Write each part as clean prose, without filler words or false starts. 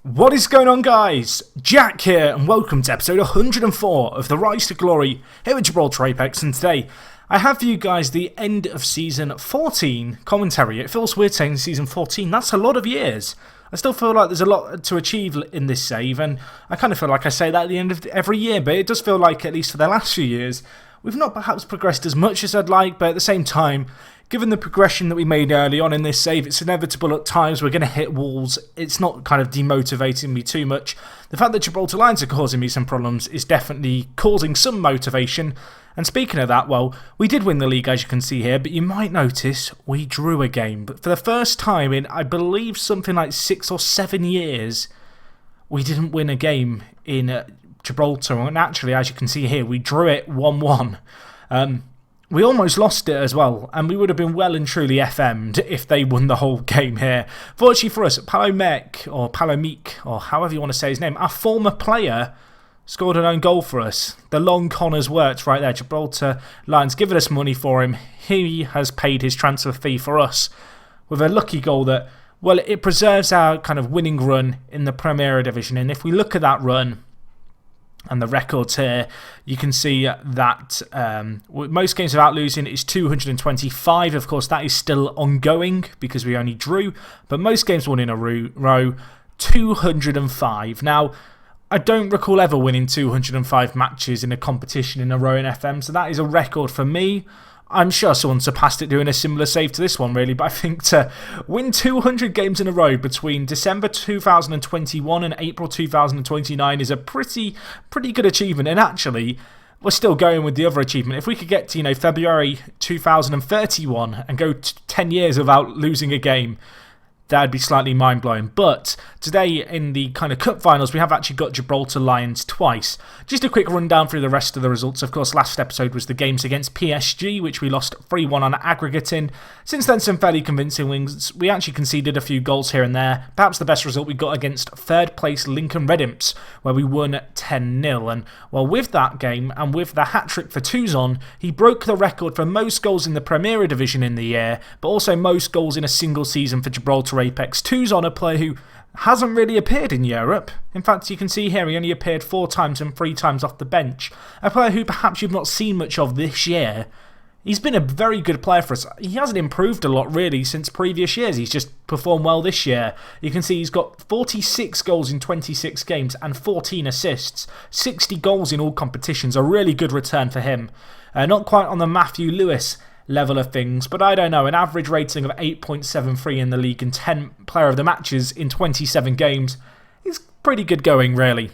What is going on, guys? Jack here, and welcome to episode 104 of the Rise to Glory here at Gibraltar Apex. And today I have for you guys the end of season 14 commentary. It feels weird saying season 14, that's a lot of years. I still feel like there's a lot to achieve in this save, and I kind of feel like I say that at the end of every year, but it does feel like, at least for the last few years, we've not perhaps progressed as much as I'd like, but at the same time, given the progression that we made early on in this save, it's inevitable at times we're going to hit walls. It's not kind of demotivating me too much. The fact that Gibraltar Lions are causing me some problems is definitely causing some motivation. And speaking of that, well, we did win the league, as you can see here, but you might notice we drew a game. But for the first time in, I believe, something like 6 or 7 years, we didn't win a game in Gibraltar. And actually, as you can see here, we drew it 1-1. We almost lost it as well, and we would have been well and truly FM'd if they won the whole game here. Fortunately for us, Palomik, or however you want to say his name, our former player, scored an own goal for us. The long Connors worked right there. Gibraltar Lions giving us money for him. He has paid his transfer fee for us with a lucky goal that, well, it preserves our kind of winning run in the Premier Division. And if we look at that run and the records here, you can see that most games without losing is 225. Of course, that is still ongoing because we only drew, but most games won in a row, 205. Now, I don't recall ever winning 205 matches in a competition in a row in FM, so that is a record for me. I'm sure someone surpassed it doing a similar save to this one, really, but I think to win 200 games in a row between December 2021 and April 2029 is a pretty good achievement. And actually, we're still going with the other achievement. If we could get to, February 2031 and go 10 years without losing a game, that'd be slightly mind-blowing. But today in the kind of cup finals, we have actually got Gibraltar Lions twice. Just a quick rundown through the rest of the results. Of course, last episode was the games against PSG, which we lost 3-1 on aggregate in. Since then, some fairly convincing wins. We actually conceded a few goals here and there. Perhaps the best result we got against third place Lincoln Red Imps, where we won 10-0. And, well, with that game and with the hat-trick for Tuzon, he broke the record for most goals in the Premier Division in the year, but also most goals in a single season for Gibraltar Apex. Tuzon, a player who hasn't really appeared in Europe. In fact, you can see here he only appeared 4 times and 3 times off the bench. A player who perhaps you've not seen much of this year. He's been a very good player for us. He hasn't improved a lot really since previous years. He's just performed well this year. You can see he's got 46 goals in 26 games and 14 assists. 60 goals in all competitions. A really good return for him. Not quite on the Matthew Lewis level of things, but I don't know, an average rating of 8.73 in the league and 10 player of the matches in 27 games is pretty good going, really.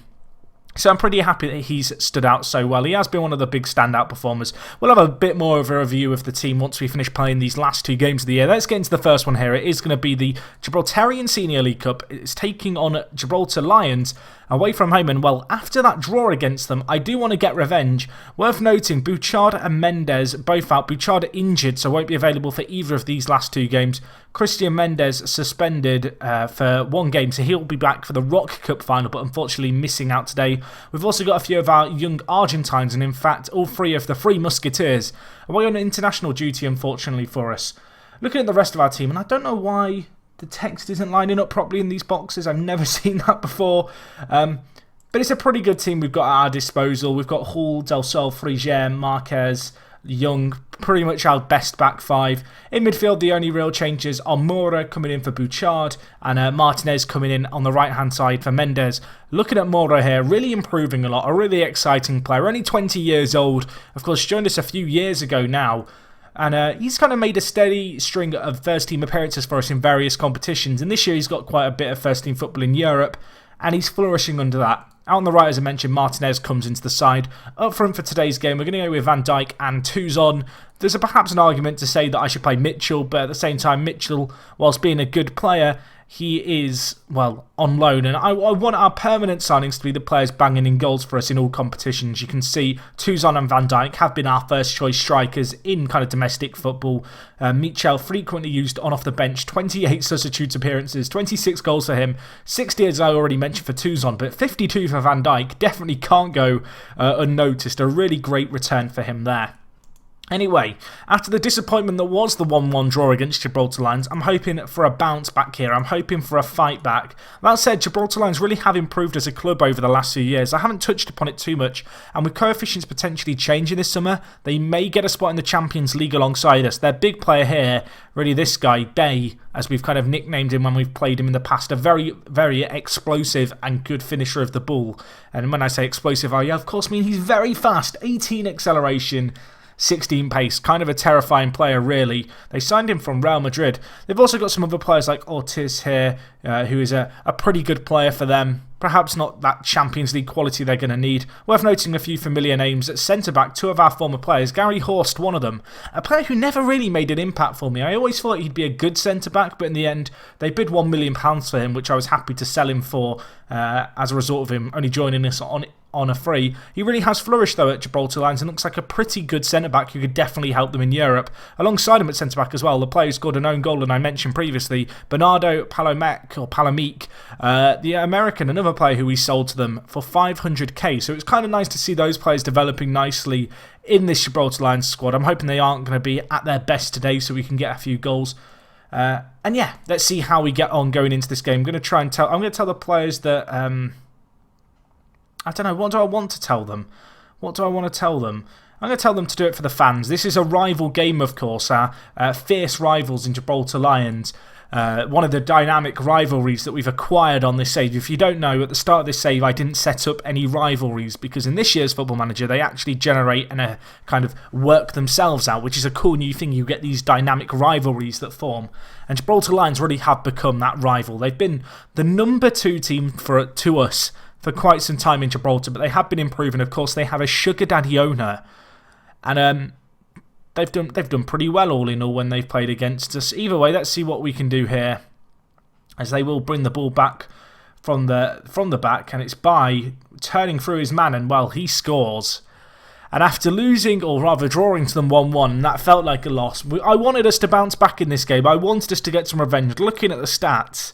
So I'm pretty happy that he's stood out so well. He has been one of the big standout performers. We'll have a bit more of a review of the team once we finish playing these last 2 games of the year. Let's get into the first one here. It is going to be the Gibraltarian Senior League Cup. It's taking on Gibraltar Lions away from home. And, well, after that draw against them, I do want to get revenge. Worth noting, Bouchard and Mendes both out. Bouchard injured, so won't be available for either of these last 2 games. Christian Mendes suspended for 1 game, so he'll be back for the Rock Cup final, but unfortunately missing out today. We've also got a few of our young Argentines, and in fact, all 3 of the 3 Musketeers away on international duty, unfortunately for us. Looking at the rest of our team, and I don't know why the text isn't lining up properly in these boxes. I've never seen that before. But it's a pretty good team we've got at our disposal. We've got Hall, Del Sol, Frigier, Marquez, Young, pretty much our best back 5. In midfield, the only real changes are Mora coming in for Bouchard and Martinez coming in on the right-hand side for Mendes. Looking at Mora here, really improving a lot. A really exciting player. Only 20 years old. Of course, joined us a few years ago now. And he's kind of made a steady string of first-team appearances for us in various competitions. And this year he's got quite a bit of first-team football in Europe. And he's flourishing under that. Out on the right, as I mentioned, Martinez comes into the side. Up front for today's game, we're going to go with Van Dijk and Tuzon. There's perhaps an argument to say that I should play Mitchell, but at the same time, Mitchell, whilst being a good player, he is, well, on loan. And I want our permanent signings to be the players banging in goals for us in all competitions. You can see Tuzon and Van Dijk have been our first choice strikers in kind of domestic football. Mitchell frequently used on off the bench, 28 substitute appearances, 26 goals for him, 60 as I already mentioned for Tuzon, but 52 for Van Dijk. Definitely can't go unnoticed. A really great return for him there. Anyway, after the disappointment that was the 1-1 draw against Gibraltar Lions, I'm hoping for a bounce back here. I'm hoping for a fight back. That said, Gibraltar Lions really have improved as a club over the last few years. I haven't touched upon it too much, and with coefficients potentially changing this summer, they may get a spot in the Champions League alongside us. Their big player here, really this guy, Bay, as we've kind of nicknamed him when we've played him in the past, a very, very explosive and good finisher of the ball. And when I say explosive, I of course mean he's very fast, 18 acceleration, 16 pace, kind of a terrifying player really. They signed him from Real Madrid. They've also got some other players like Ortiz here, who is a pretty good player for them. Perhaps not that Champions League quality they're going to need. Worth noting a few familiar names at centre-back, two of our former players. Gary Horst, one of them. A player who never really made an impact for me. I always thought he'd be a good centre-back, but in the end, they bid £1 million for him, which I was happy to sell him for as a result of him only joining us on a free. He really has flourished though at Gibraltar Lions and looks like a pretty good centre-back who could definitely help them in Europe. Alongside him at centre-back as well, the player who scored an own goal and I mentioned previously, Bernardo Palomique, the American, another player who we sold to them for 500k. So it's kind of nice to see those players developing nicely in this Gibraltar Lions squad. I'm hoping they aren't going to be at their best today so we can get a few goals. And yeah, let's see how we get on going into this game. I'm going to tell the players that I don't know, what do I want to tell them? What do I want to tell them? I'm going to tell them to do it for the fans. This is a rival game, of course, fierce rivals in Gibraltar Lions. One of the dynamic rivalries that we've acquired on this save. If you don't know, at the start of this save, I didn't set up any rivalries because in this year's Football Manager, they actually generate and kind of work themselves out, which is a cool new thing. You get these dynamic rivalries that form. And Gibraltar Lions really have become that rival. They've been the number 2 team to us for quite some time in Gibraltar, but they have been improving. Of course, they have a sugar daddy owner, and they've done pretty well all in all when they've played against us. Either way, let's see what we can do here, as they will bring the ball back from the back, and it's by turning through his man, and well, he scores. And after losing, or rather drawing to them 1-1, that felt like a loss. I wanted us to bounce back in this game. I wanted us to get some revenge. Looking at the stats,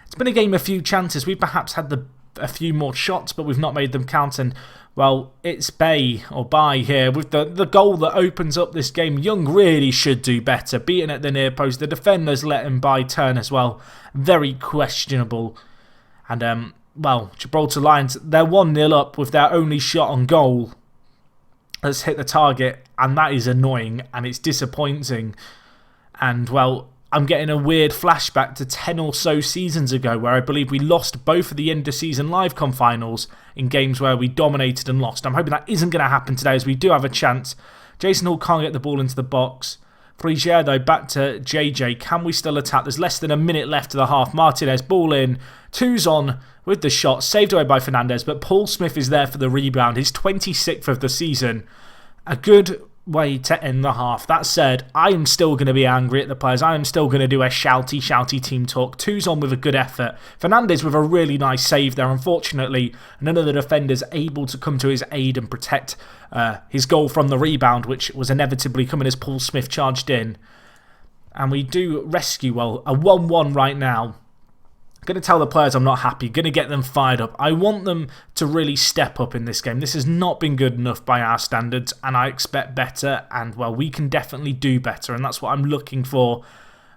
it's been a game of few chances. We perhaps had a few more shots, but we've not made them count. And well, it's Bay here with the goal that opens up this game. Young really should do better, beating at the near post. The defenders let him by turn as well. Very questionable. And well, Gibraltar Lions, they're 1-0 up with their only shot on goal. Let's hit the target, and that is annoying and it's disappointing. And well, I'm getting a weird flashback to 10 or so seasons ago where I believe we lost both of the end of season LiveCon finals in games where we dominated and lost. I'm hoping that isn't going to happen today as we do have a chance. Jason Hall can't get the ball into the box. Frigier though, back to JJ. Can we still attack? There's less than a minute left of the half. Martinez, ball in. 2's on with the shot. Saved away by Fernandez, but Paul Smith is there for the rebound. His 26th of the season. A good way to end the half. That said, I am still going to be angry at the players. I am still going to do a shouty team talk. 2's on with a good effort. Fernandez with a really nice save there. Unfortunately, none of the defenders able to come to his aid and protect his goal from the rebound, which was inevitably coming as Paul Smith charged in. And we do rescue, well, a 1-1 right now. Going to tell the players I'm not happy, going to get them fired up. I want them to really step up in this game. This has not been good enough by our standards, and I expect better, and well, we can definitely do better, and that's what I'm looking for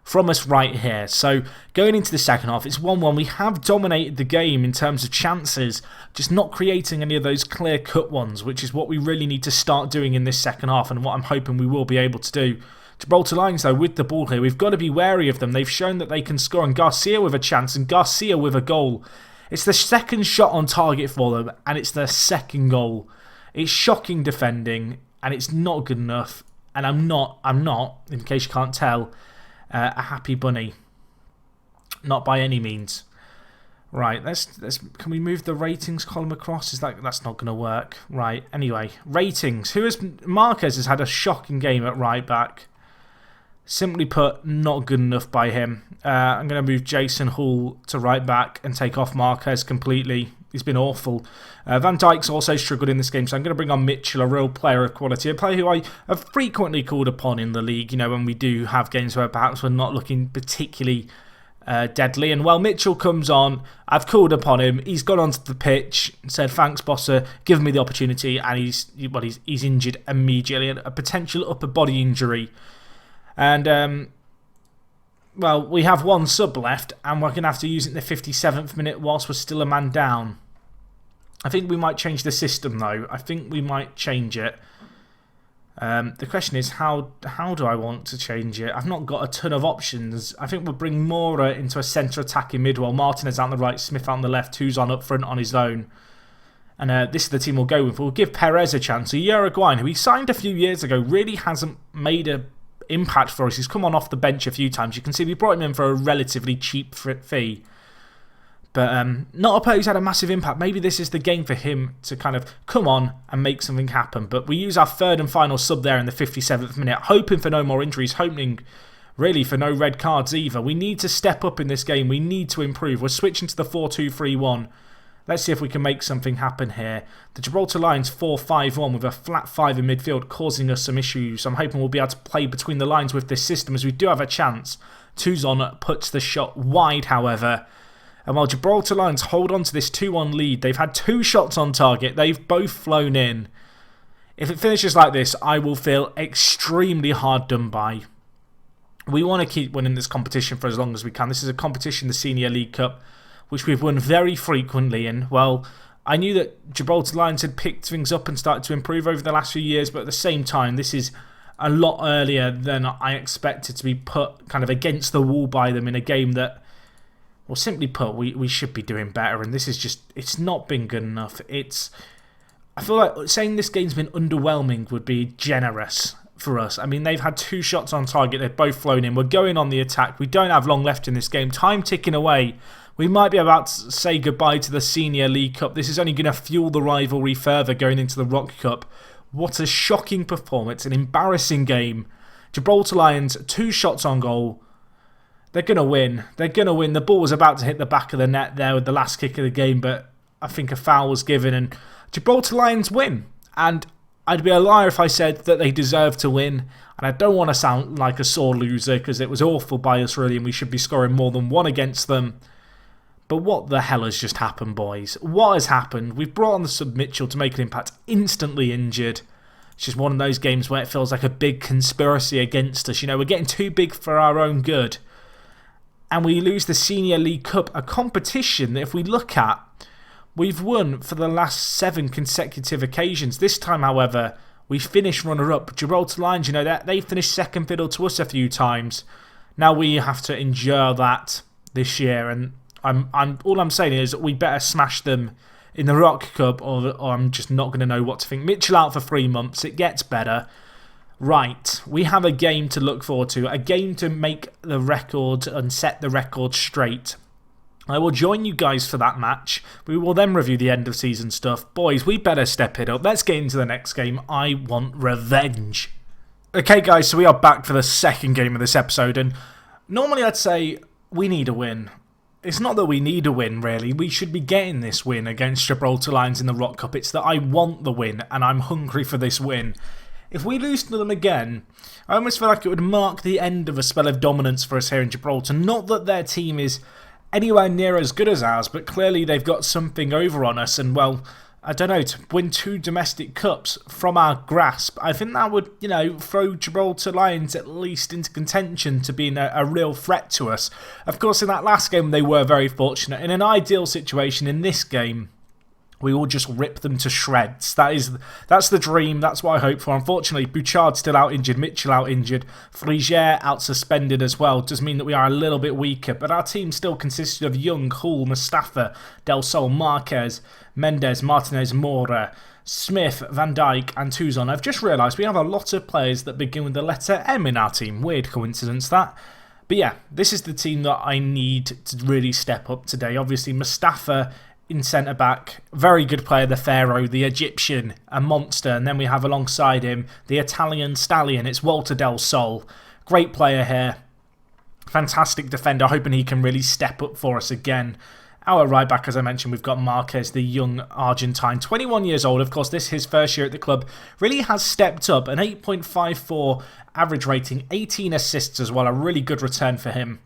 from us right here. So going into the second half, it's 1-1. We have dominated the game in terms of chances, just not creating any of those clear-cut ones, which is what we really need to start doing in this second half, and what I'm hoping we will be able to do. Gibraltar Lions, though, with the ball here, we've got to be wary of them. They've shown that they can score, and Garcia with a chance, and Garcia with a goal. It's the second shot on target for them, and it's their second goal. It's shocking defending, and it's not good enough. And I'm not, in case you can't tell, a happy bunny. Not by any means. Right, let's can we move the ratings column across? That's not going to work. Right, anyway, ratings. Marquez has had a shocking game at right back. Simply put, not good enough by him. I'm going to move Jason Hall to right back and take off Marquez completely. He's been awful. Van Dijk's also struggled in this game, so I'm going to bring on Mitchell, a real player of quality, a player who I have frequently called upon in the league, you know, when we do have games where perhaps we're not looking particularly deadly. And while Mitchell comes on, I've called upon him. He's gone onto the pitch and said, "Thanks, Bosser, giving me the opportunity." And he's injured immediately, a potential upper body injury. And well, we have one sub left, and we're going to have to use it in the 57th minute whilst we're still a man down. I think we might change the system, though. I think we might change it. The question is, how do I want to change it? I've not got a ton of options. I think we'll bring Mora into a centre attacking mid while Martinez out on the right, Smith out on the left, Tuzon up front on his own. And this is the team we'll go with. We'll give Perez a chance. So Uruguayan, who he signed a few years ago, really hasn't made an impact for us. He's come on off the bench a few times. You can see we brought him in for a relatively cheap fee. But not a player who's had a massive impact. Maybe this is the game for him to kind of come on and make something happen. But we use our third and final sub there in the 57th minute, hoping for no more injuries, hoping really for no red cards either. We need to step up in this game. We need to improve. We're switching to the 4-2-3-1. Let's see if we can make something happen here. The Gibraltar Lions 4-5-1 with a flat 5 in midfield causing us some issues. I'm hoping we'll be able to play between the lines with this system as we do have a chance. Tuzon puts the shot wide, however. And while Gibraltar Lions hold on to this 2-1 lead, they've had 2 shots on target. They've both flown in. If it finishes like this, I will feel extremely hard done by. We want to keep winning this competition for as long as we can. This is a competition, the Senior League Cup, which we've won very frequently in. Well, I knew that Gibraltar Lions had picked things up and started to improve over the last few years, but at the same time, this is a lot earlier than I expected to be put kind of against the wall by them in a game that, well, simply put, we should be doing better, and this is just, it's not been good enough. I feel like saying this game's been underwhelming would be generous for us. I mean, they've had 2 shots on target, they've both flown in, we're going on the attack, we don't have long left in this game, time ticking away. We might be about to say goodbye to the Senior League Cup. This is only going to fuel the rivalry further going into the Rock Cup. What a shocking performance, an embarrassing game. Gibraltar Lions, 2 shots on goal. They're going to win. They're going to win. The ball was about to hit the back of the net there with the last kick of the game, but I think a foul was given and Gibraltar Lions win. And I'd be a liar if I said that they deserve to win. And I don't want to sound like a sore loser because it was awful by us really and we should be scoring more than 1 against them. But what the hell has just happened, boys? What has happened? We've brought on the sub Mitchell to make an impact, instantly injured. It's just one of those games where it feels like a big conspiracy against us. You know, we're getting too big for our own good. And we lose the Senior League Cup, a competition that if we look at, we've won for the last 7 consecutive occasions. This time, however, we finished runner-up. Gibraltar Lions, you know, they finished second fiddle to us a few times. Now we have to endure that this year, and all I'm saying is we better smash them in the Rock Cup or I'm just not going to know what to think. Mitchell out for 3 months. It gets better. Right, we have a game to look forward to. A game to make the record and set the record straight. I will join you guys for that match. We will then review the end of season stuff. Boys, we better step it up. Let's get into the next game. I want revenge. Okay guys, so we are back for the second game of this episode. And normally I'd say we need a win. It's not that we need a win, really. We should be getting this win against Gibraltar Lions in the Rock Cup. It's that I want the win, and I'm hungry for this win. If we lose to them again, I almost feel like it would mark the end of a spell of dominance for us here in Gibraltar. Not that their team is anywhere near as good as ours, but clearly they've got something over on us, and, well, I don't know, to win 2 domestic cups from our grasp, I think that would, you know, throw Gibraltar Lions at least into contention to being a real threat to us. Of course, in that last game, they were very fortunate. In an ideal situation, in this game, we will just rip them to shreds. That's the dream. That's what I hope for. Unfortunately, Bouchard's still out injured, Mitchell out injured, Frigier out suspended as well. It does mean that we are a little bit weaker, but our team still consisted of Young, Hull, Mustafa, Del Sol, Marquez, Mendes, Martinez, Mora, Smith, Van Dijk and Tuzon. I've just realised we have a lot of players that begin with the letter M in our team. Weird coincidence that. But yeah, this is the team that I need to really step up today. Obviously, Mustafa in centre-back, very good player, the Pharaoh, the Egyptian, a monster. And then we have alongside him the Italian stallion. It's Walter Del Sol. Great player here. Fantastic defender, hoping he can really step up for us again. Our right back, as I mentioned, we've got Marquez, the young Argentine, 21 years old. Of course, this is his first year at the club. Really has stepped up, an 8.54 average rating, 18 assists as well, a really good return for him.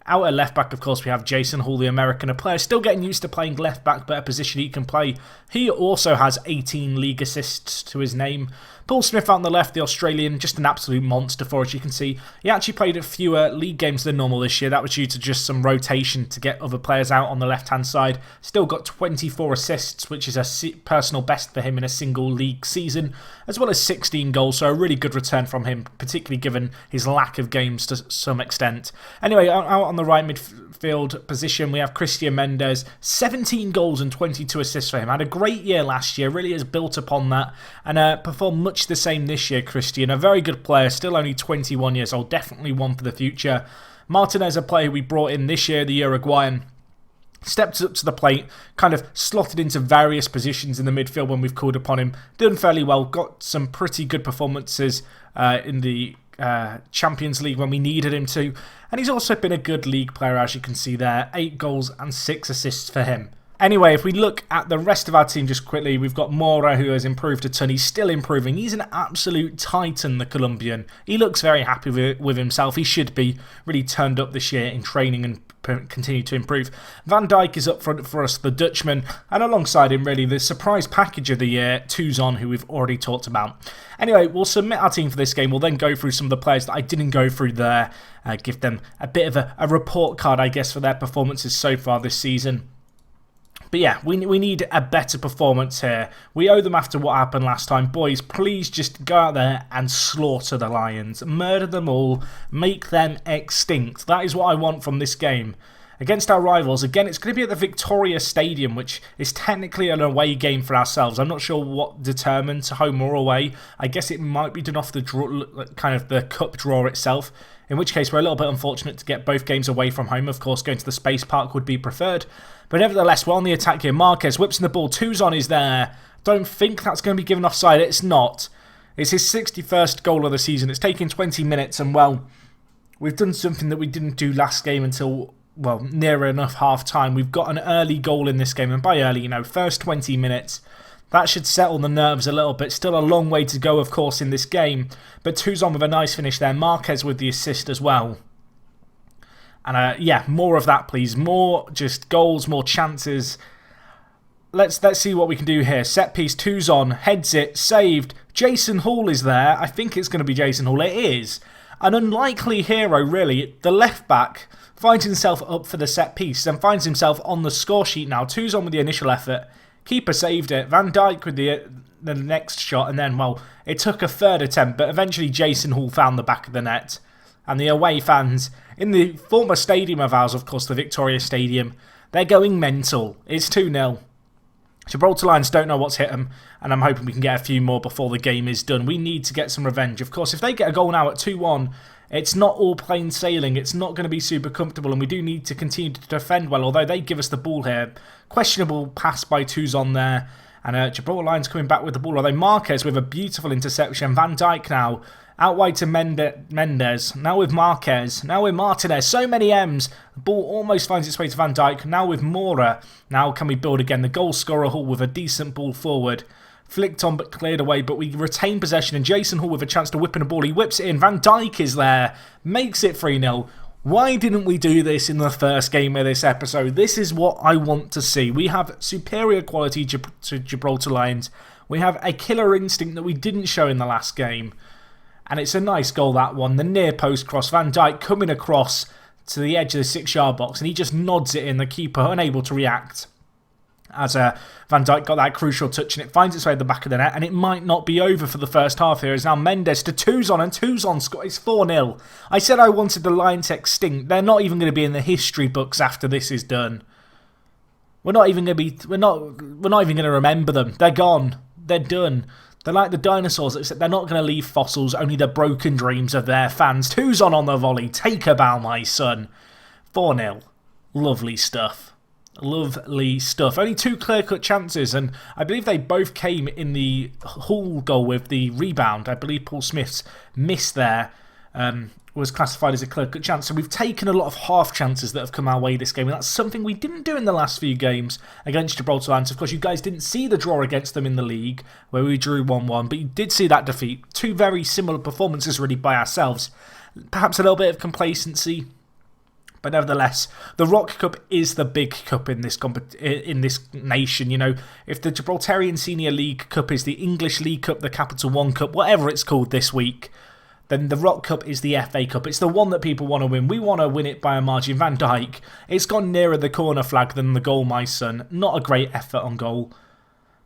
Out at left back, of course, we have Jason Hall, the American, a player still getting used to playing left back, but a position he can play. He also has 18 league assists to his name. Paul Smith out on the left, the Australian, just an absolute monster for us, you can see. He actually played a fewer league games than normal this year. That was due to just some rotation to get other players out on the left-hand side. Still got 24 assists, which is a personal best for him in a single league season, as well as 16 goals, so a really good return from him, particularly given his lack of games to some extent. Anyway, out on the right midfield position, we have Christian Mendes, 17 goals and 22 assists for him. Had a great year last year, really has built upon that, and performed much the same this year. Christian, a very good player, still only 21 years old, definitely one for the future. Martinez, a player we brought in this year, the Uruguayan, stepped up to the plate, kind of slotted into various positions in the midfield when we've called upon him. Done fairly well, got some pretty good performances in the Champions League when we needed him to. And he's also been a good league player, as you can see there. 8 goals and 6 assists for him. Anyway, if we look at the rest of our team just quickly, we've got Mora, who has improved a ton. He's still improving. He's an absolute titan, the Colombian. He looks very happy with himself. He should be really turned up this year in training and continue to improve. Van Dijk is up front for us, the Dutchman, and alongside him, really, the surprise package of the year, Tuzon, who we've already talked about. Anyway, we'll submit our team for this game. We'll then go through some of the players that I didn't go through there, give them a bit of a report card, I guess, for their performances so far this season. But yeah, we need a better performance here. We owe them after what happened last time. Boys, please just go out there and slaughter the Lions. Murder them all. Make them extinct. That is what I want from this game. Against our rivals, again, it's going to be at the Victoria Stadium, which is technically an away game for ourselves. I'm not sure what determines home or away. I guess it might be done off the draw, kind of the cup draw itself. In which case, we're a little bit unfortunate to get both games away from home. Of course, going to the Space Park would be preferred. But nevertheless, we're on the attack here. Marquez whips in the ball. Tuzon is there. Don't think that's going to be given offside. It's not. It's his 61st goal of the season. It's taken 20 minutes. And, well, we've done something that we didn't do last game until, well, near enough half-time. We've got an early goal in this game. And by early, first 20 minutes. That should settle the nerves a little bit. Still a long way to go, of course, in this game. But Tuzon with a nice finish there. Marquez with the assist as well. And yeah, more of that, please. More just goals, more chances. Let's see what we can do here. Set piece, Tuzon, heads it, saved. Jason Hall is there. I think it's going to be Jason Hall. It is. An unlikely hero, really. The left back finds himself up for the set piece and finds himself on the score sheet now. Tuzon with the initial effort. Keeper saved it. Van Dijk with the next shot. And then, well, it took a third attempt. But eventually Jason Hall found the back of the net. And the away fans in the former stadium of ours, of course, the Victoria Stadium, they're going mental. It's 2-0. Gibraltar Lions don't know what's hit them, and I'm hoping we can get a few more before the game is done. We need to get some revenge. Of course, if they get a goal now at 2-1, it's not all plain sailing. It's not going to be super comfortable, and we do need to continue to defend well, although they give us the ball here. Questionable pass by Tuzon there, and Gibraltar Lions coming back with the ball, although Marquez with a beautiful interception. Van Dijk now out wide to Mendes. Now with Marquez. Now with Martinez. So many M's. The ball almost finds its way to Van Dijk. Now with Mora. Now can we build again? The goal scorer Hall with a decent ball forward. Flicked on but cleared away. But we retain possession. And Jason Hall with a chance to whip in a ball. He whips it in. Van Dijk is there. Makes it 3-0. Why didn't we do this in the first game of this episode? This is what I want to see. We have superior quality to Gibraltar Lions. We have a killer instinct that we didn't show in the last game. And it's a nice goal, that one. The near post cross. Van Dijk coming across to the edge of the 6-yard box. And he just nods it in. The keeper unable to react. As Van Dijk got that crucial touch. And it finds its way at the back of the net. And it might not be over for the first half here. It's now Mendes to Tuzon. And Tuzon scores. It's 4-0. I said I wanted the Lions extinct. They're not even going to be in the history books after this is done. We're not even going to be... We're not even going to remember them. They're gone. They're done. They're like the dinosaurs, except they're not going to leave fossils, only the broken dreams of their fans. Tuzon on the volley. Take a bow, my son. 4-0. Lovely stuff. Lovely stuff. Only 2 clear-cut chances, and I believe they both came in the Hull goal with the rebound. I believe Paul Smith's miss there was classified as a clear-cut chance. So we've taken a lot of half chances that have come our way this game, and that's something we didn't do in the last few games against Gibraltar Lions. Of course, you guys didn't see the draw against them in the league, where we drew 1-1, but you did see that defeat. 2 very similar performances really by ourselves. Perhaps a little bit of complacency, But nevertheless, the Rock Cup is the big cup in this in this nation. You know, if the Gibraltarian Senior League Cup is the English League Cup, the Capital One Cup, whatever it's called this week, then the Rock Cup is the FA Cup. It's the one that people want to win. We want to win it by a margin. Van Dijk, it's gone nearer the corner flag than the goal, my son. Not a great effort on goal,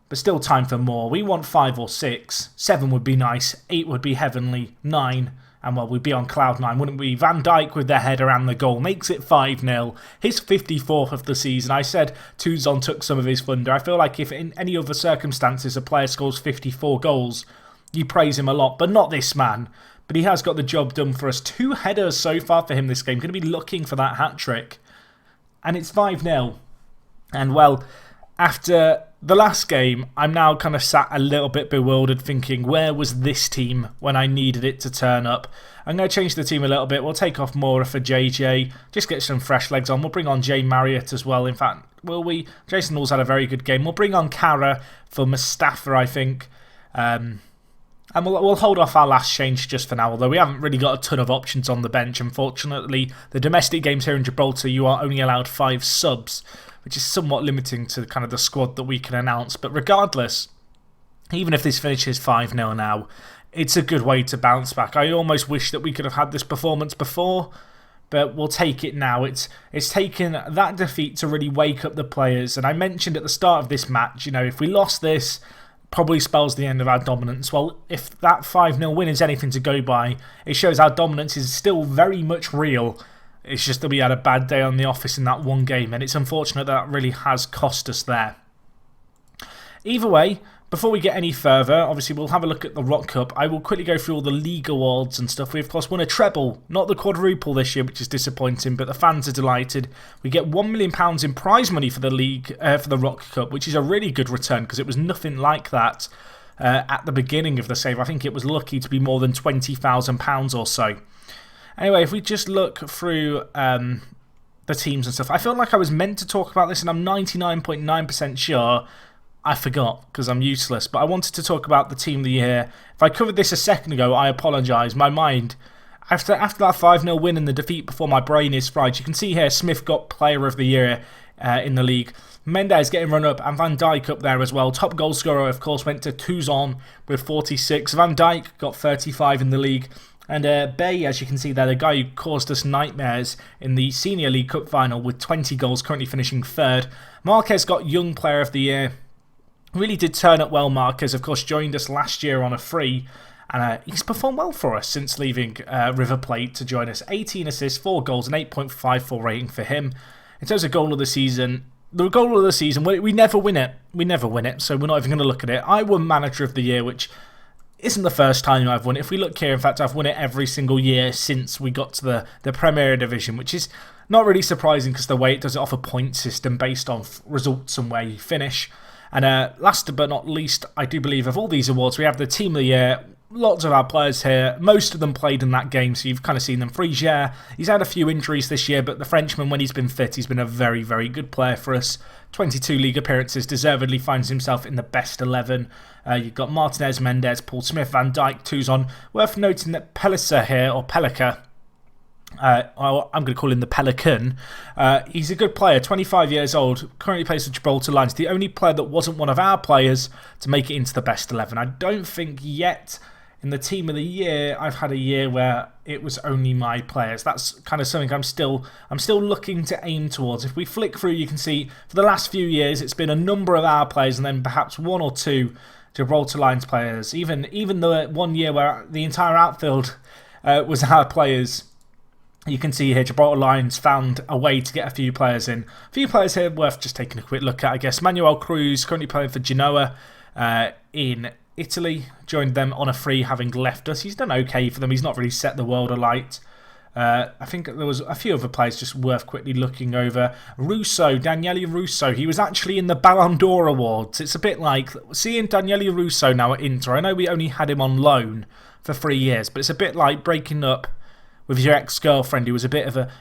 but still time for more. We want 5 or 6. 7 would be nice. 8 would be heavenly. 9... and well, we'd be on cloud 9, wouldn't we? Van Dijk with the header and the goal makes it 5-0. His 54th of the season. I said Tuzon took some of his thunder. I feel like if in any other circumstances a player scores 54 goals, you praise him a lot, but not this man. But he has got the job done for us. 2 headers so far for him this game. Going to be looking for that hat-trick. And it's 5-0. And well, after the last game, I'm now kind of sat a little bit bewildered thinking, where was this team when I needed it to turn up? I'm going to change the team a little bit. We'll take off Mora for JJ, just get some fresh legs on. We'll bring on Jay Marriott as well. In fact, will we? Jason Hall's had a very good game. We'll bring on Kara for Mustafa, I think. And we'll hold off our last change just for now, although we haven't really got a ton of options on the bench, unfortunately. The domestic games here in Gibraltar, you are only allowed 5 subs, which is somewhat limiting to kind of the squad that we can announce. But regardless, even if this finishes 5-0 now, it's a good way to bounce back. I almost wish that we could have had this performance before, but we'll take it now. It's taken that defeat to really wake up the players. And I mentioned at the start of this match, you know, if we lost this, probably spells the end of our dominance. Well, if that 5-0 win is anything to go by, it shows our dominance is still very much real. It's just that we had a bad day on the office in that one game, and it's unfortunate that really has cost us there. Either way, before we get any further, obviously we'll have a look at the Rock Cup. I will quickly go through all the league awards and stuff. We of course won a treble, not the quadruple this year, which is disappointing, but the fans are delighted. We get £1 million in prize money for the league, for the Rock Cup, which is a really good return because it was nothing like that at the beginning of the save. I think it was lucky to be more than £20,000 or so. Anyway, if we just look through the teams and stuff, I feel like I was meant to talk about this and I'm 99.9% sure I forgot because I'm useless. But I wanted to talk about the team of the year. If I covered this a second ago, I apologise. My mind, after that 5-0 win and the defeat before my brain is fried, you can see here Smith got player of the year in the league. Mendes getting run up and Van Dijk up there as well. Top goal scorer, of course, went to Tuzon with 46. Van Dijk got 35 in the league. And Bay, as you can see there, the guy who caused us nightmares in the Senior League Cup final with 20 goals, currently finishing 3rd. Marquez got Young Player of the Year. Really did turn up well, Marquez. Of course, joined us last year on a free. And he's performed well for us since leaving River Plate to join us. 18 assists, 4 goals, and 8.54 rating for him. In terms of goal of the season, we never win it. We never win it, so we're not even going to look at it. I won Manager of the Year, which isn't the first time I've won it. If we look here, in fact, I've won it every single year since we got to the Premier Division, which is not really surprising because the way it does it off a point system based on results and where you finish. And last but not least, I do believe of all these awards, we have the Team of the Year. Lots of our players here. Most of them played in that game, so you've kind of seen them. Frigère, he's had a few injuries this year, but the Frenchman, when he's been fit, he's been a very, very good player for us. 22 league appearances, deservedly finds himself in the best 11. You've got Martinez, Mendes, Paul Smith, Van Dijk, Tuzon. Worth noting that Pellicer here, or Pellicer, I'm going to call him the Pelican. He's a good player, 25 years old, currently plays for Gibraltar Lions. The only player that wasn't one of our players to make it into the best 11. I don't think yet in the Team of the Year I've had a year where it was only my players. That's kind of something I'm still looking to aim towards. If we flick through, you can see for the last few years it's been a number of our players and then perhaps 1 or 2 Gibraltar Lions players. Even the one year where the entire outfield was our players. You can see here Gibraltar Lions found a way to get a few players in. A few players here worth just taking a quick look at, I guess. Manuel Cruz, currently playing for Genoa in Italy. Joined them on a free, having left us. He's done okay for them. He's not really set the world alight. I think there was a few other players just worth quickly looking over. Daniele Russo. He was actually in the Ballon d'Or Awards. It's a bit like seeing Daniele Russo now at Inter. I know we only had him on loan for 3 years, but it's a bit like breaking up with your ex-girlfriend who was a bit of a,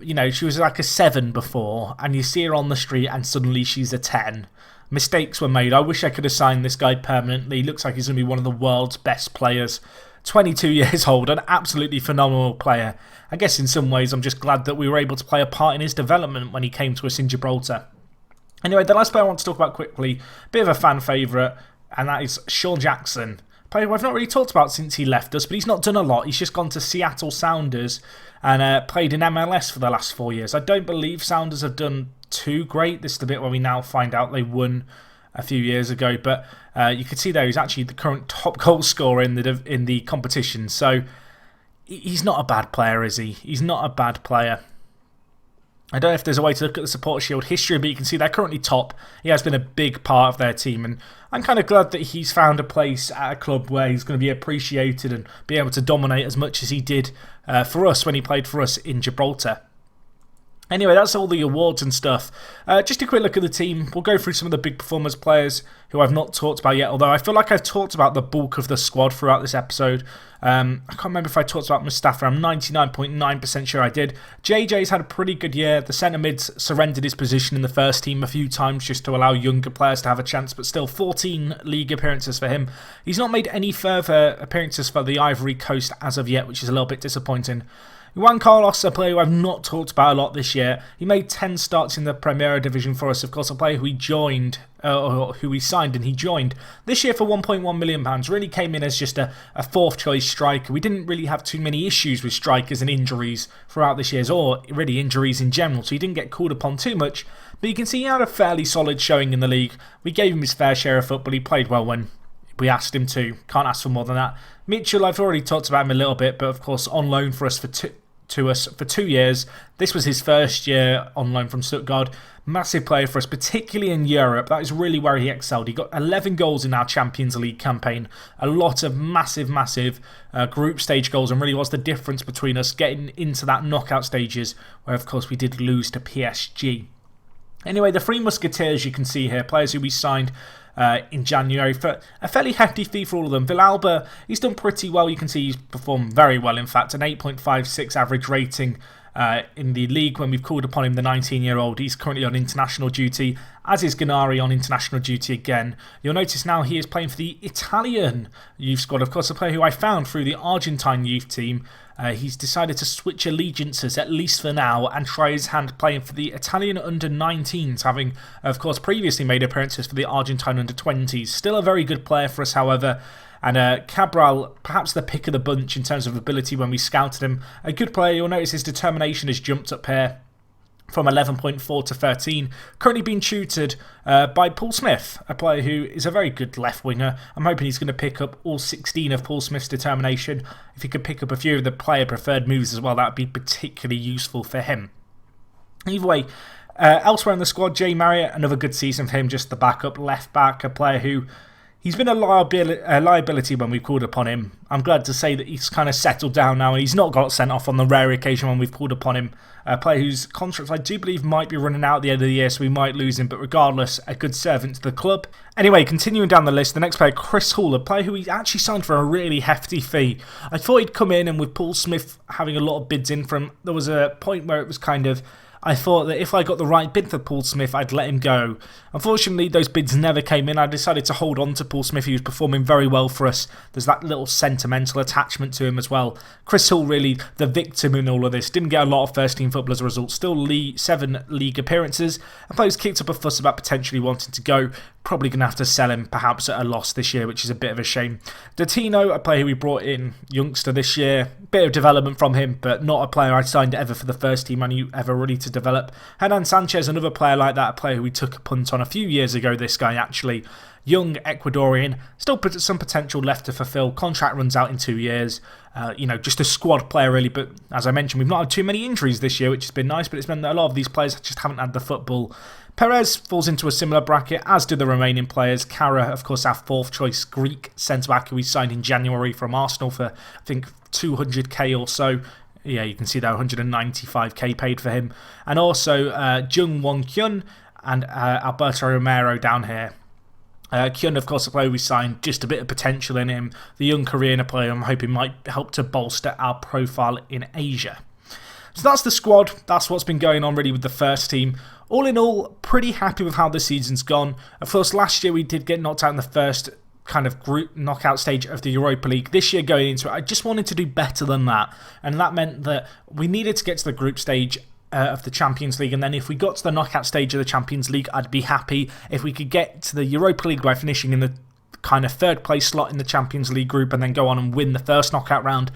you know, she was like a 7 before, and you see her on the street and suddenly she's a 10. Mistakes were made. I wish I could have signed this guy permanently. Looks like he's going to be one of the world's best players. 22 years old, an absolutely phenomenal player. I guess in some ways I'm just glad that we were able to play a part in his development when he came to us in Gibraltar. Anyway, the last player I want to talk about quickly, a bit of a fan favourite, and that is Shaw Jackson. A player who I've not really talked about since he left us, but he's not done a lot. He's just gone to Seattle Sounders and played in MLS for the last 4 years. I don't believe Sounders have done too great. This is the bit where we now find out they won a few years ago, but you can see there he's actually the current top goal scorer in the competition. So he's not a bad player, is he? He's not a bad player. I don't know if there's a way to look at the Support Shield history, but you can see they're currently top. He has been a big part of their team, and I'm kind of glad that he's found a place at a club where he's going to be appreciated and be able to dominate as much as he did for us when he played for us in Gibraltar. Anyway, that's all the awards and stuff. Just a quick look at the team. We'll go through some of the big performance players who I've not talked about yet, although I feel like I've talked about the bulk of the squad throughout this episode. I can't remember if I talked about Mustafa. I'm 99.9% sure I did. JJ's had a pretty good year. The centre mids surrendered his position in the first team a few times just to allow younger players to have a chance, but still 14 league appearances for him. He's not made any further appearances for the Ivory Coast as of yet, which is a little bit disappointing. Juan Carlos, a player who I've not talked about a lot this year. He made 10 starts in the Primera Division for us. Of course, a player who we signed and he joined this year for £1.1 million. Really came in as just a fourth choice striker. We didn't really have too many issues with strikers and injuries throughout this year, or really injuries in general, so he didn't get called upon too much. But you can see he had a fairly solid showing in the league. We gave him his fair share of football. He played well when we asked him to. Can't ask for more than that. Mitchell, I've already talked about him a little bit, but of course on loan for us for 2 years. This was his first year on loan from Stuttgart. Massive player for us, particularly in Europe. That is really where he excelled. He got 11 goals in our Champions League campaign. A lot of massive group stage goals, and really was the difference between us getting into that knockout stages, where of course we did lose to PSG. Anyway, the three Musketeers you can see here, players who we signed in January for a fairly hefty fee for all of them. Villalba, he's done pretty well. You can see he's performed very well, in fact, an 8.56 average rating in the league when we've called upon him, the 19-year-old. He's currently on international duty, as is Ganari on international duty again. You'll notice now he is playing for the Italian youth squad, of course, a player who I found through the Argentine youth team. He's decided to switch allegiances, at least for now, and try his hand playing for the Italian under-19s, having, of course, previously made appearances for the Argentine under-20s. Still a very good player for us, however. And Cabral, perhaps the pick of the bunch in terms of ability when we scouted him. A good player. You'll notice his determination has jumped up here from 11.4 to 13. Currently being tutored by Paul Smith, a player who is a very good left winger. I'm hoping he's going to pick up all 16 of Paul Smith's determination. If he could pick up a few of the player preferred moves as well, that would be particularly useful for him. Either way, elsewhere in the squad, Jay Marriott, another good season for him, just the backup left back, a player who he's been a liability when we've called upon him. I'm glad to say that he's kind of settled down now and he's not got sent off on the rare occasion when we've called upon him. A player whose contract I do believe might be running out at the end of the year, so we might lose him, but regardless, a good servant to the club. Anyway, continuing down the list, the next player, Chris Hall, a player who he actually signed for a really hefty fee. I thought he'd come in, and with Paul Smith having a lot of bids in for him, there was a point where it was kind of, I thought that if I got the right bid for Paul Smith, I'd let him go. Unfortunately, those bids never came in. I decided to hold on to Paul Smith. He was performing very well for us. There's that little sentimental attachment to him as well. Chris Hall, really the victim in all of this. Didn't get a lot of first-team football as a result. Still 7 league appearances. And players kicked up a fuss about potentially wanting to go. Probably going to have to sell him, perhaps at a loss this year, which is a bit of a shame. Datino, a player who we brought in, youngster this year. Bit of development from him, but not a player I signed ever for the first team and ever ready to develop. Hernan Sanchez, another player like that, a player who we took a punt on a few years ago, this guy actually. Young Ecuadorian, still some potential left to fulfill. Contract runs out in 2 years. Just a squad player really, but as I mentioned, we've not had too many injuries this year, which has been nice, but it's meant that a lot of these players just haven't had the football. Perez falls into a similar bracket, as do the remaining players. Kara, of course, our fourth choice Greek centre-back who we signed in January from Arsenal for, I think, 200k or so. Yeah, you can see there 195k paid for him. And also Jung Won Kyun and Alberto Romero down here. Kyun, of course, a player we signed, just a bit of potential in him. The young Korean, a player I'm hoping might help to bolster our profile in Asia. So that's the squad. That's what's been going on really with the first team. All in all, pretty happy with how the season's gone. Of course, last year we did get knocked out in the first kind of group knockout stage of the Europa League. This year going into it, I just wanted to do better than that. And that meant that we needed to get to the group stage of the Champions League, and then if we got to the knockout stage of the Champions League, I'd be happy. If we could get to the Europa League by finishing in the kind of third place slot in the Champions League group and then go on and win the first knockout round,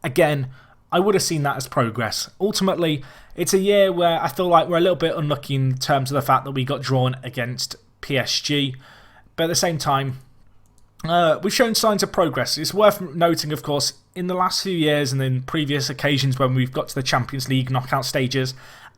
again, I would have seen that as progress. Ultimately, it's a year where I feel like we're a little bit unlucky in terms of the fact that we got drawn against PSG, but at the same time, we've shown signs of progress. It's worth noting, of course, in the last few years and in previous occasions when we've got to the Champions League knockout stages,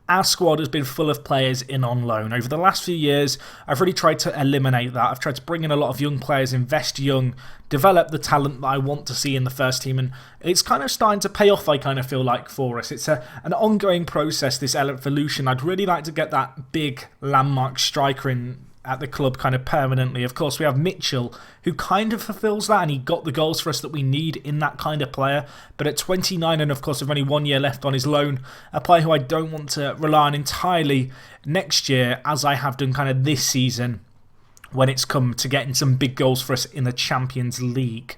our squad has been full of players in on loan. Over the last few years, I've really tried to eliminate that. I've tried to bring in a lot of young players, invest young, develop the talent that I want to see in the first team, and it's kind of starting to pay off, I kind of feel like, for us. It's an ongoing process, this evolution. I'd really like to get that big landmark striker in at the club kind of permanently. Of course, we have Mitchell, who kind of fulfills that, and he got the goals for us that we need in that kind of player. But at 29, and of course with only 1 year left on his loan, a player who I don't want to rely on entirely next year, as I have done kind of this season, when it's come to getting some big goals for us in the Champions League.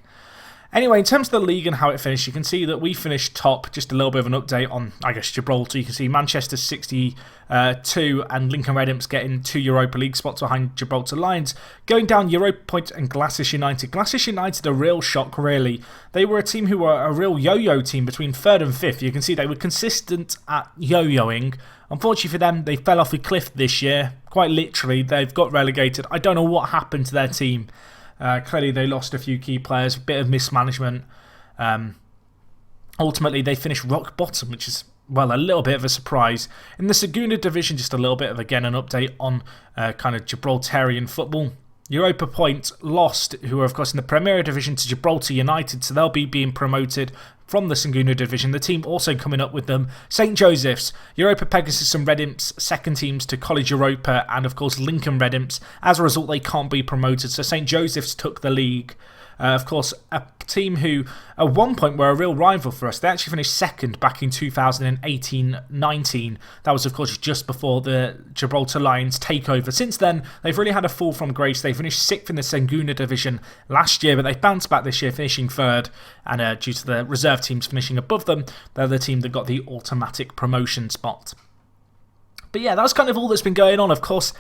Anyway, in terms of the league and how it finished, you can see that we finished top. Just a little bit of an update on, I guess, Gibraltar. You can see Manchester 62 and Lincoln Red Imps getting 2 Europa League spots behind Gibraltar Lions. Going down, Europa Point and Glacis United. Glacis United, a real shock, really. They were a team who were a real yo-yo team between 3rd and 5th. You can see they were consistent at yo-yoing. Unfortunately for them, they fell off a cliff this year. Quite literally, they've got relegated. I don't know what happened to their team. Clearly they lost a few key players, a bit of mismanagement. Ultimately they finished rock bottom, which is, well, a little bit of a surprise. In the Segunda division, just a little bit of, again, an update on kind of Gibraltarian football. Europa Point lost, who are of course in the Premier Division, to Gibraltar United, so they'll be being promoted from the Segunda Division. The team also coming up with them, St Joseph's, Europa Pegasus and Red Imps, second teams to College Europa, and of course Lincoln Red Imps. As a result, they can't be promoted, so St Joseph's took the league. Of course, a team who at one point were a real rival for us. They actually finished second back in 2018-19. That was, of course, just before the Gibraltar Lions takeover. Since then, they've really had a fall from grace. They finished 6th in the Segunda division last year, but they bounced back this year, finishing 3rd. And due to the reserve teams finishing above them, they're the team that got the automatic promotion spot. But yeah, that's kind of all that's been going on. Of course,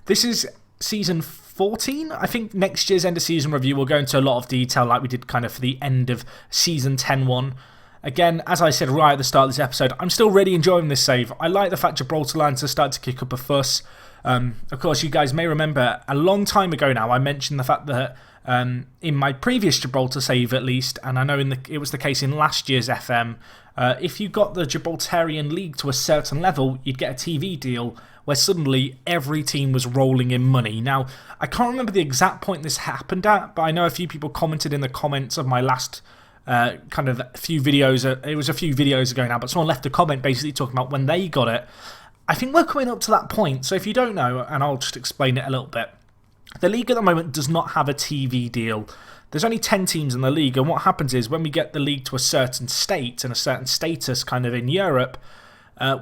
this is season 14. I think next year's end of season review will go into a lot of detail like we did kind of for the end of season 10 one. Again, as I said right at the start of this episode, I'm still really enjoying this save. I like the fact Gibraltar Lions have started to kick up a fuss. Of course, you guys may remember a long time ago now I mentioned the fact that in my previous Gibraltar save at least, and I know it was the case in last year's FM, if you got the Gibraltarian League to a certain level, you'd get a TV deal where suddenly every team was rolling in money. Now, I can't remember the exact point this happened at, but I know a few people commented in the comments of my last kind of few videos. It was a few videos ago now, but someone left a comment basically talking about when they got it. I think we're coming up to that point, so if you don't know, and I'll just explain it a little bit. The league at the moment does not have a TV deal. There's only 10 teams in the league, and what happens is when we get the league to a certain state and a certain status kind of in Europe,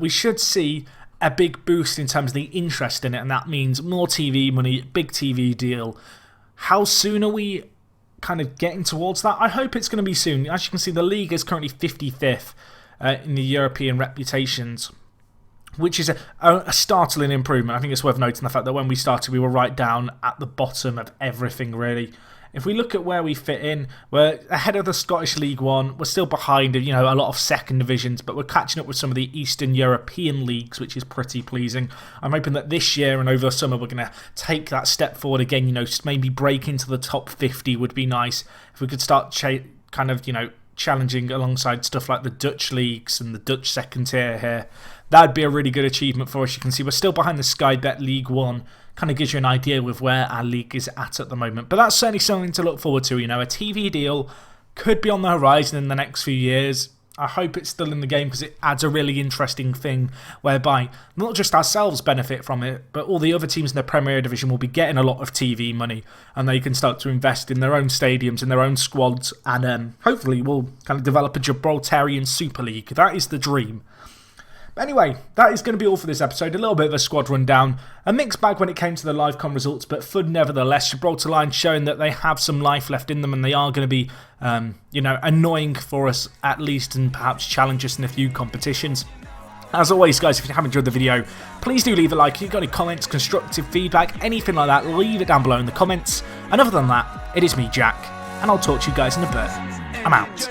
we should see a big boost in terms of the interest in it, and that means more TV money, big TV deal. How soon are we kind of getting towards that? I hope it's going to be soon. As you can see, the league is currently 55th in the European reputations, which is a startling improvement. I think it's worth noting the fact that when we started, we were right down at the bottom of everything, really. If we look at where we fit in, we're ahead of the Scottish League One. We're still behind, a lot of second divisions, but we're catching up with some of the Eastern European leagues, which is pretty pleasing. I'm hoping that this year and over the summer, we're going to take that step forward again. Just maybe break into the top 50 would be nice. If we could start challenging alongside stuff like the Dutch leagues and the Dutch second tier here, that'd be a really good achievement for us. You can see we're still behind the Sky Bet League One. Kind of gives you an idea with where our league is at the moment. But that's certainly something to look forward to. A TV deal could be on the horizon in the next few years. I hope it's still in the game because it adds a really interesting thing whereby not just ourselves benefit from it, but all the other teams in the Premier Division will be getting a lot of TV money, and they can start to invest in their own stadiums, in their own squads, and hopefully we'll kind of develop a Gibraltarian Super League. That is the dream. Anyway, that is going to be all for this episode. A little bit of a squad rundown. A mixed bag when it came to the live com results, but fun nevertheless. Gibraltar Lions showing that they have some life left in them and they are going to be, annoying for us at least and perhaps challenge us in a few competitions. As always, guys, if you have enjoyed the video, please do leave a like. If you've got any comments, constructive feedback, anything like that, leave it down below in the comments. And other than that, it is me, Jack, and I'll talk to you guys in a bit. I'm out.